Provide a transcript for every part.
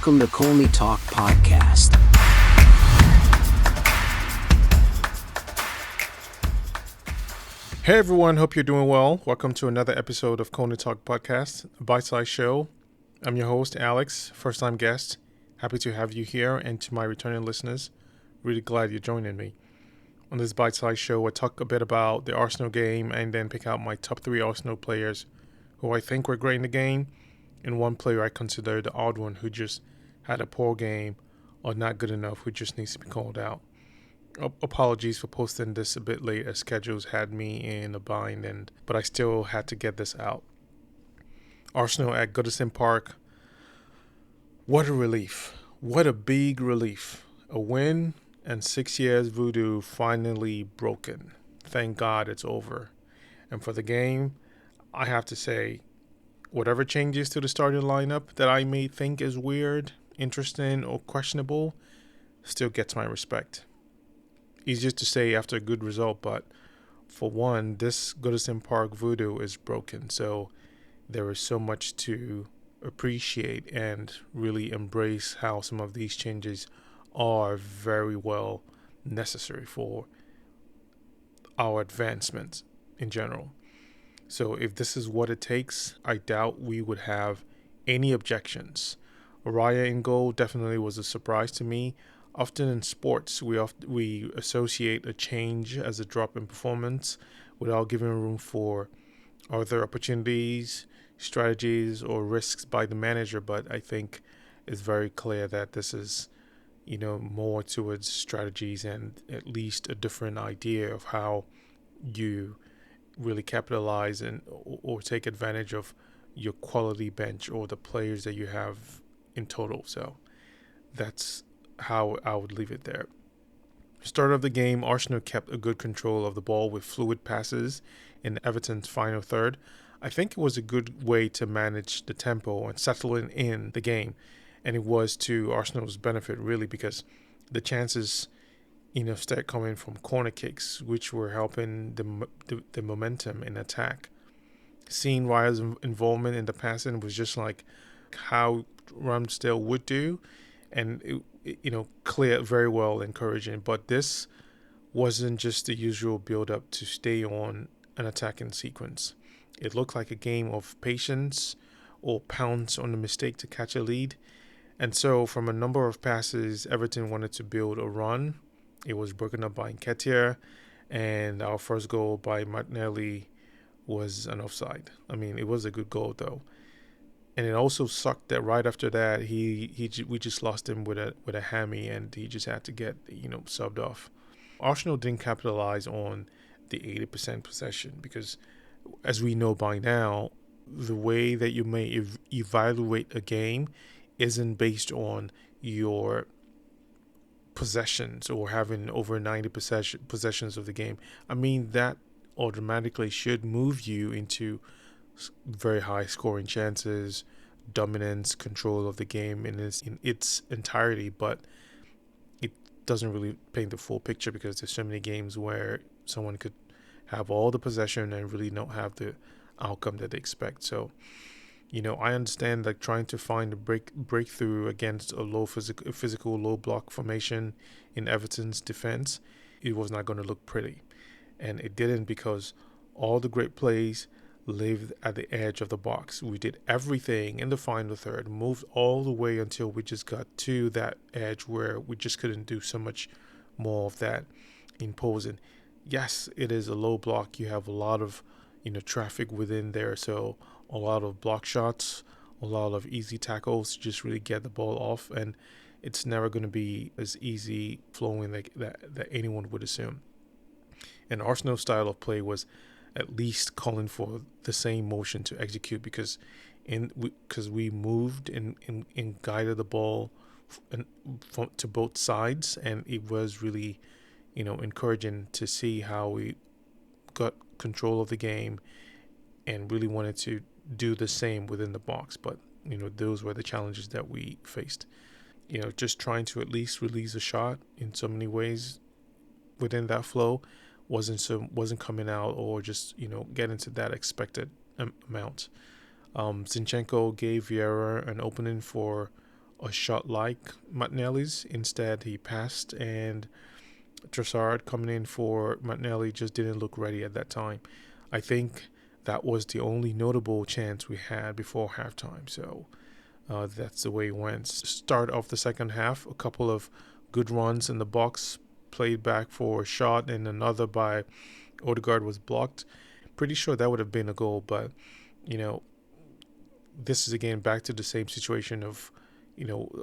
Welcome to Colney Talk Podcast. Hey everyone, hope you're doing well. Welcome to another episode of Colney Talk Podcast, a byte-size show. I'm your host, Alex, first-time guest. Happy to have you here, and to my returning listeners, really glad you're joining me. On this byte-size show, I talk a bit about the Arsenal game and then pick out my top 3 Arsenal players who I think were great in the game, and one player I consider the odd one who just had a poor game or not good enough, who just needs to be called out. Apologies for posting this a bit late, as schedules had me in a bind, but I still had to get this out. Arsenal at Goodison Park. What a relief. What a big relief. A win and 6 years voodoo finally broken. Thank God it's over. And for the game, I have to say, whatever changes to the starting lineup that I may think is weird, interesting, or questionable still gets my respect. Easier to say after a good result, but for one, this Goodison Park voodoo is broken. So there is so much to appreciate and really embrace how some of these changes are very well necessary for our advancement in general. So if this is what it takes, I doubt we would have any objections. Raya in goal definitely was a surprise to me. Often in sports, we associate a change as a drop in performance without giving room for other opportunities, strategies, or risks by the manager. But I think it's very clear that this is, more towards strategies and at least a different idea of how you really capitalize and or take advantage of your quality bench or the players that you have in total. So that's how I would leave it there. Start of the game, Arsenal kept a good control of the ball with fluid passes in Everton's final third. I think it was a good way to manage the tempo and settling in the game, and it was to Arsenal's benefit really, because the chances start coming from corner kicks, which were helping the momentum in attack. Seeing Raya's involvement in the passing was just like how Ramsdale would do, and it clear very well, encouraging. But this wasn't just the usual build-up to stay on an attacking sequence. It looked like a game of patience or pounce on the mistake to catch a lead. And so from a number of passes, Everton wanted to build a run. It was broken up by Nketiah, and our first goal by Martinelli was an offside. I mean, it was a good goal though. And it also sucked that right after that we just lost him with a hammy, and he just had to get subbed off. Arsenal didn't capitalize on the 80% possession because, as we know by now, the way that you may evaluate a game isn't based on your possessions or having over 90 possessions of the game. I mean, that automatically should move you into very high scoring chances, dominance, control of the game in its entirety, but it doesn't really paint the full picture because there's so many games where someone could have all the possession and really not have the outcome that they expect. So I understand that trying to find a breakthrough against a low physical low block formation in Everton's defense, it was not going to look pretty, and it didn't, because all the great plays lived at the edge of the box. We did everything in the final third, moved all the way until we just got to that edge where we just couldn't do so much more of that imposing. Yes, it is a low block. You have a lot of traffic within there, so a lot of block shots, a lot of easy tackles to just really get the ball off, and it's never going to be as easy flowing like that anyone would assume. And Arsenal's style of play was at least calling for the same motion to execute, because we moved and guided the ball to both sides, and it was really encouraging to see how we got control of the game and really wanted to do the same within the box. But those were the challenges that we faced. Just trying to at least release a shot in so many ways within that flow wasn't coming out, or just getting to that expected amount. Zinchenko gave Vieira an opening for a shot like Martinelli's. Instead, he passed, and Trossard coming in for Martinelli just didn't look ready at that time. I think that was the only notable chance we had before halftime. So that's the way it went. Start of the second half, a couple of good runs in the box, played back for a shot, and another by Odegaard was blocked. Pretty sure that would have been a goal, but you know, this is again back to the same situation of,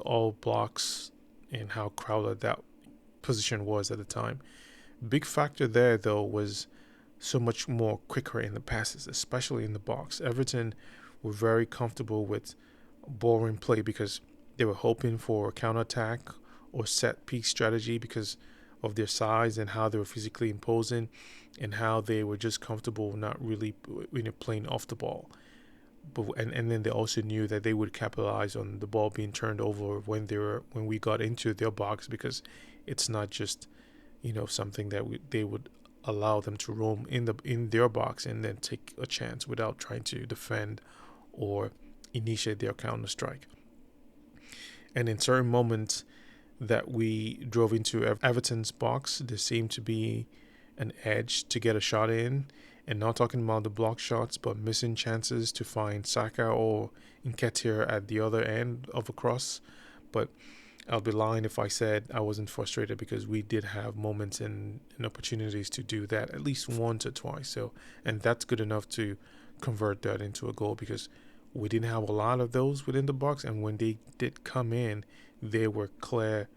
all blocks and how crowded that position was at the time. Big factor there though was so much more quicker in the passes, especially in the box. Everton were very comfortable with ball play because they were hoping for a counterattack or set piece strategy because of their size and how they were physically imposing and how they were just comfortable not really playing off the ball. But and then they also knew that they would capitalize on the ball being turned over when we got into their box, because it's not just something that they would allow them to roam in their box and then take a chance without trying to defend or initiate their counter strike. And in certain moments that we drove into Everton's box, there seemed to be an edge to get a shot in. And not talking about the block shots, but missing chances to find Saka or Nketiah at the other end of a cross. But I'll be lying if I said I wasn't frustrated, because we did have moments and opportunities to do that at least once or twice. So, and that's good enough to convert that into a goal, because we didn't have a lot of those within the box. And when they did come in, they were clear,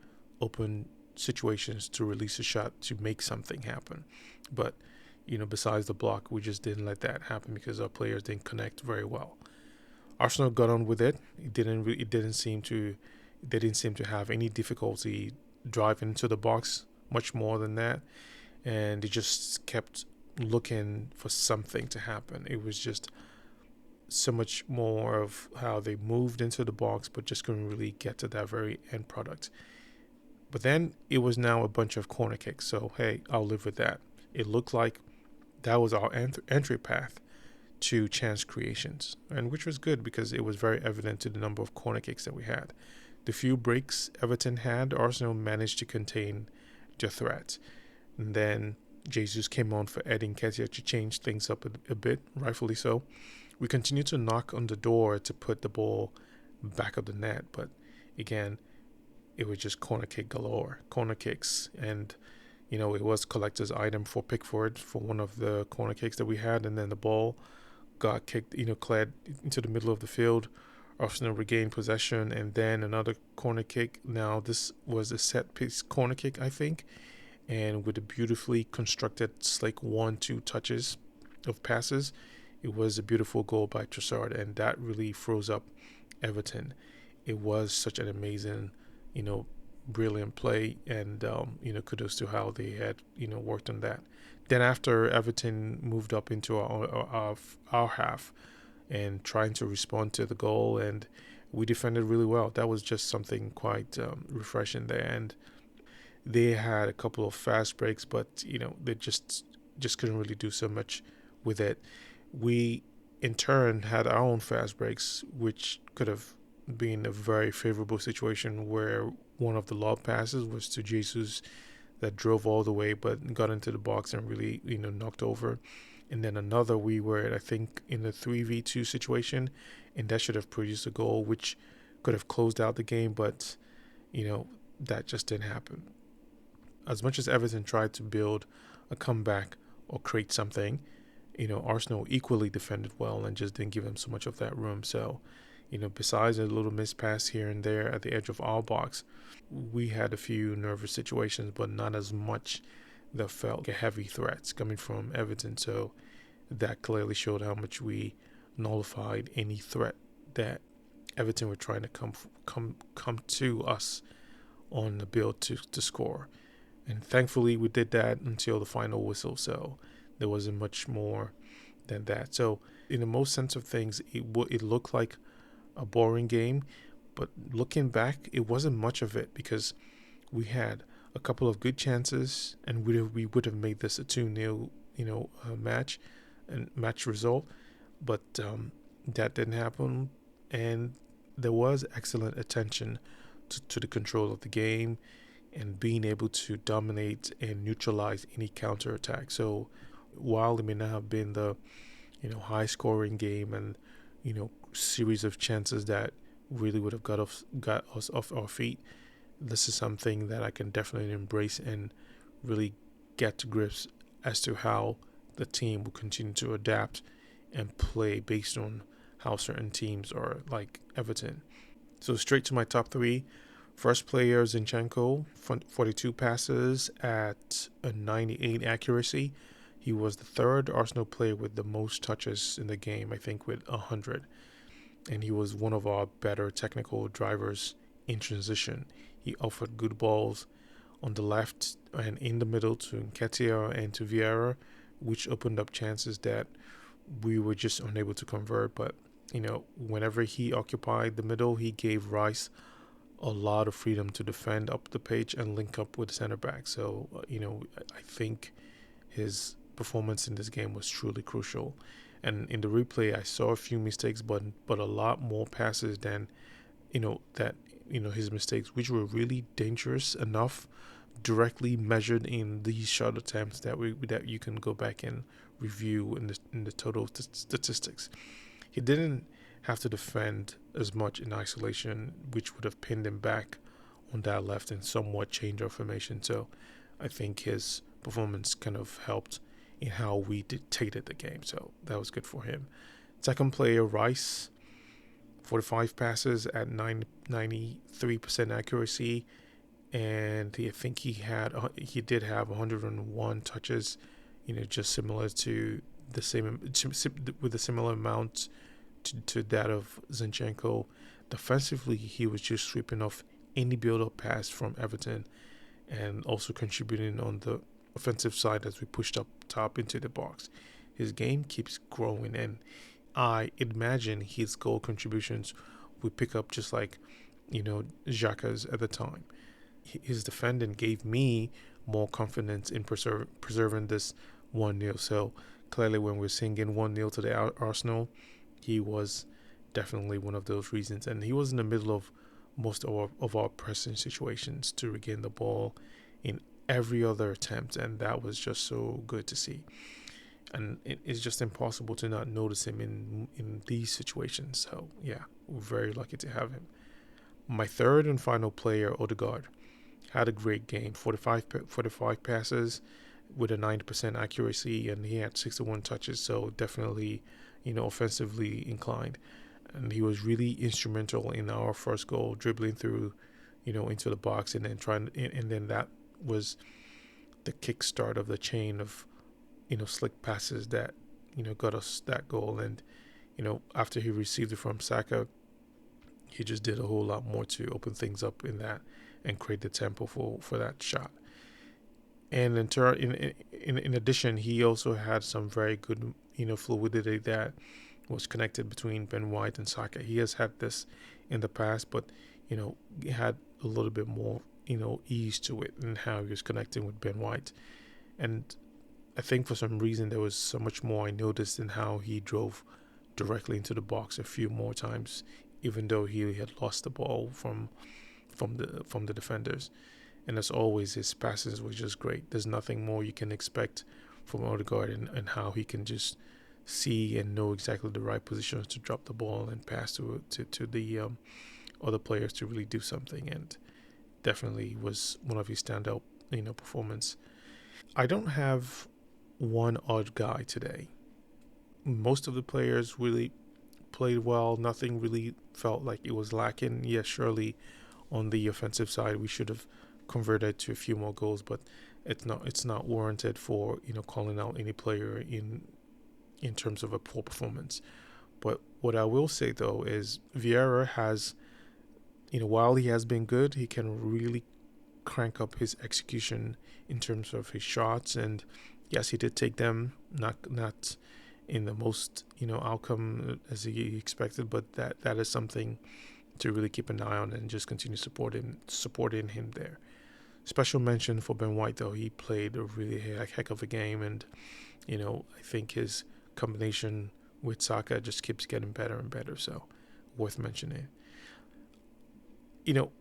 open situations to release a shot to make something happen. But besides the block, we just didn't let that happen because our players didn't connect very well. Arsenal got on with it. They didn't seem to have any difficulty driving into the box, much more than that, and they just kept looking for something to happen. It was just so much more of how they moved into the box, but just couldn't really get to that very end product. But then it was now a bunch of corner kicks. So hey, I'll live with that. It looked like that was our entry path to chance creations, and which was good because it was very evident to the number of corner kicks that we had. The few breaks Everton had, Arsenal managed to contain their threat. And then Jesus came on for Eddie Nketiah to change things up a bit, rightfully so. We continued to knock on the door to put the ball back of the net, but again, it was just corner kick galore, corner kicks. And it was collector's item for Pickford for one of the corner kicks that we had, and then the ball got kicked, cleared into the middle of the field. Arsenal regained possession, and then another corner kick. Now this was a set piece corner kick, I think, and with a beautifully constructed slick 1-2 touches of passes, it was a beautiful goal by Trossard, and that really froze up Everton. It was such an amazing, brilliant play, and kudos to how they had worked on that. Then after Everton moved up into our half and trying to respond to the goal, and we defended really well. That was just something quite refreshing there. And they had a couple of fast breaks, but they just couldn't really do so much with it. We in turn had our own fast breaks, which could have been a very favorable situation, where one of the lob passes was to Jesus that drove all the way but got into the box and really knocked over. And then another, we were, I think, in a 3v2 situation, and that should have produced a goal which could have closed out the game, but that just didn't happen. As much as Everton tried to build a comeback or create something, Arsenal equally defended well and just didn't give them so much of that room. So besides a little missed pass here and there at the edge of our box, we had a few nervous situations, but not as much that felt like heavy threats coming from Everton. So that clearly showed how much we nullified any threat that Everton were trying to come to us on the build to score. And thankfully we did that until the final whistle. So there wasn't much more than that. So in the most sense of things, it looked like a boring game, but looking back, it wasn't much of it, because we had a couple of good chances, and we would have made this a 2-0 match result, but that didn't happen. And there was excellent attention to the control of the game and being able to dominate and neutralize any counterattack. So while it may not have been the high scoring game and series of chances that really would have got us off our feet, this is something that I can definitely embrace and really get to grips as to how the team will continue to adapt and play based on how certain teams are, like Everton. So straight to my top three. First player, Zinchenko, 42 passes at a 98 accuracy. He was the third Arsenal player with the most touches in the game, I think with 100. And he was one of our better technical drivers in transition. He offered good balls on the left and in the middle to Nketiah and to Vieira, which opened up chances that we were just unable to convert. But, whenever he occupied the middle, he gave Rice a lot of freedom to defend up the pitch and link up with the center back. So, I think his performance in this game was truly crucial. And in the replay, I saw a few mistakes, but a lot more passes than, his mistakes, which were really dangerous enough, directly measured in these shot attempts that you can go back and review in the total statistics. He didn't have to defend as much in isolation, which would have pinned him back on that left and somewhat changed our formation. So I think his performance kind of helped in how we dictated the game. So that was good for him. Second player, Rice, 45 passes at 93% accuracy. And I think he did have 101 touches, just similar to with a similar amount to that of Zinchenko. Defensively, he was just sweeping off any build-up pass from Everton and also contributing on the offensive side as we pushed up top into the box. His game keeps growing, and I imagine his goal contributions would pick up just like, Xhaka's at the time. His defending gave me more confidence in preserving this 1-0. So clearly when we're singing 1-0 to the Arsenal, he was definitely one of those reasons. And he was in the middle of most of our pressing situations to regain the ball in every other attempt. And that was just so good to see. And it's just impossible to not notice him in these situations. So, yeah, we're very lucky to have him. My third and final player, Odegaard, had a great game. 45 passes with a 90% accuracy, and he had 61 touches. So definitely, offensively inclined. And he was really instrumental in our first goal, dribbling through, into the box and then that was the kickstart of the chain of, slick passes that, got us that goal. And, after he received it from Saka, he just did a whole lot more to open things up in that and create the tempo for that shot. And in addition, he also had some very good, fluidity that was connected between Ben White and Saka. He has had this in the past, but, he had a little bit more, ease to it and how he was connecting with Ben White. And I think for some reason there was so much more I noticed in how he drove directly into the box a few more times, even though he had lost the ball from the defenders. And as always, his passes were just great. There's nothing more you can expect from Odegaard and how he can just see and know exactly the right positions to drop the ball and pass to the other players to really do something. And definitely was one of his standout performance. I don't have one odd guy today. Most of the players really played well. Nothing really felt like it was lacking. Yes, surely on the offensive side we should have converted to a few more goals, but it's not warranted for calling out any player in terms of a poor performance. But what I will say though is Vieira has, while he has been good, he can really crank up his execution in terms of his shots. And yes, he did take them, not in the most outcome as he expected, but that is something to really keep an eye on and just continue supporting him there. Special mention for Ben White though. He played a really heck of a game, and I think his combination with Saka just keeps getting better and better, so worth mentioning.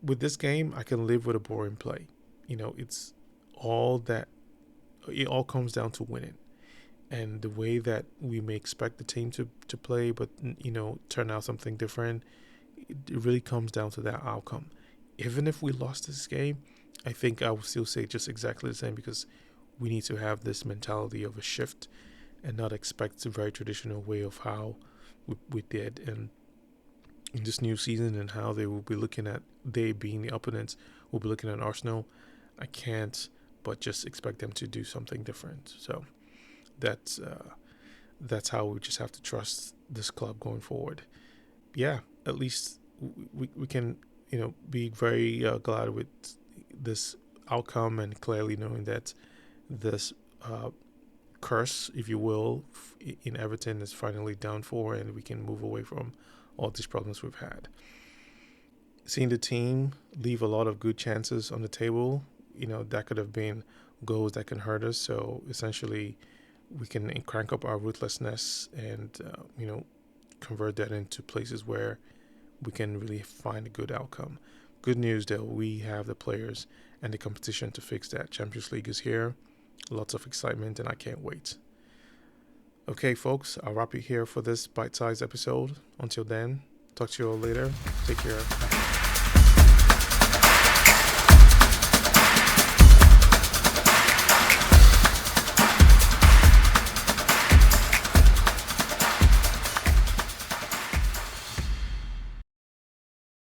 with this game, I can live with a boring play. It's all that it all comes down to winning. And the way that we may expect the team to play, but, turn out something different, it really comes down to that outcome. Even if we lost this game, I think I would still say just exactly the same, because we need to have this mentality of a shift and not expect the very traditional way of how we did in this new season, and how they will be looking at, they being the opponents, will be looking at Arsenal. I can't but just expect them to do something different. So that's how we just have to trust this club going forward. Yeah, at least we can be very glad with this outcome, and clearly knowing that this curse, if you will, in Everton is finally done for, and we can move away from all these problems we've had. Seeing the team leave a lot of good chances on the table, that could have been goals that can hurt us. So essentially, we can crank up our ruthlessness and convert that into places where we can really find a good outcome. Good news though, we have the players and the competition to fix that. Champions League is here. Lots of excitement, and I can't wait. Okay, folks, I'll wrap it here for this bite-sized episode. Until then, talk to you all later. Take care.